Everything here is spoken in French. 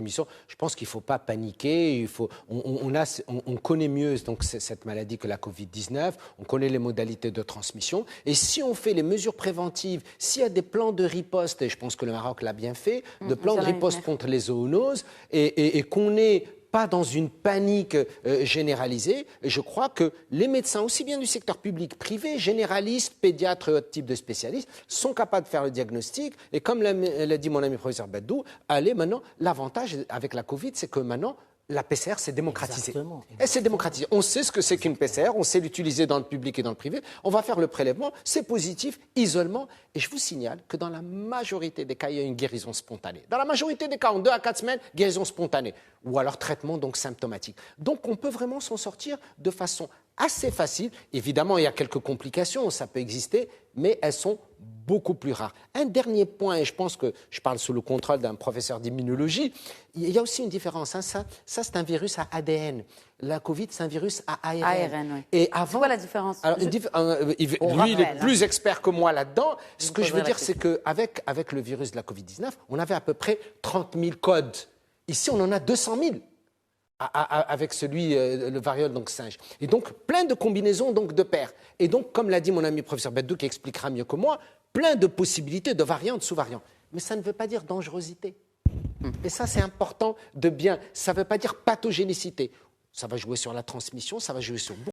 émission, je pense qu'il ne faut pas paniquer. On connaît mieux donc, cette maladie que la Covid-19, on connaît les modalités de transmission. Et si on fait les mesures préventives, s'il y a des plans de riposte, et je pense que le Maroc l'a bien fait, de plans de riposte contre les zoonoses, et qu'on n'est pas dans une panique généralisée. Et je crois que les médecins, aussi bien du secteur public, privé, généralistes, pédiatres et autres types de spécialistes, sont capables de faire le diagnostic. Et comme l'a dit mon ami professeur Baddou, allez maintenant, l'avantage avec la Covid, c'est que maintenant, la PCR, c'est démocratisé. Exactement. Et c'est démocratisé. On sait ce que c'est qu'une PCR, on sait l'utiliser dans le public et dans le privé. On va faire le prélèvement, c'est positif, isolement. Et je vous signale que dans la majorité des cas, il y a une guérison spontanée. Dans la majorité des cas, en 2 à 4 semaines, guérison spontanée. Ou alors traitement donc symptomatique. Donc on peut vraiment s'en sortir de façon assez facile. Évidemment, il y a quelques complications, ça peut exister, mais elles sont beaucoup plus rares. Un dernier point, et je pense que je parle sous le contrôle d'un professeur d'immunologie, il y a aussi une différence. Hein. Ça c'est un virus à ADN. La Covid, c'est un virus à ARN. ARN, oui. Et avant, c'est quoi la différence? Alors, lui, il est plus expert que moi là-dedans. Ce que je veux dire, c'est qu'avec le virus de la Covid-19, on avait à peu près 30 000 codes. Ici, on en a 200 000. Avec le variole donc singe. Et donc, plein de combinaisons donc, de paires. Et donc, comme l'a dit mon ami professeur Baddou, qui expliquera mieux que moi, plein de possibilités de variantes, sous-variantes. Mais ça ne veut pas dire dangerosité. Et ça, c'est important de bien. Ça ne veut pas dire pathogénicité. Ça va jouer sur la transmission, ça va jouer sur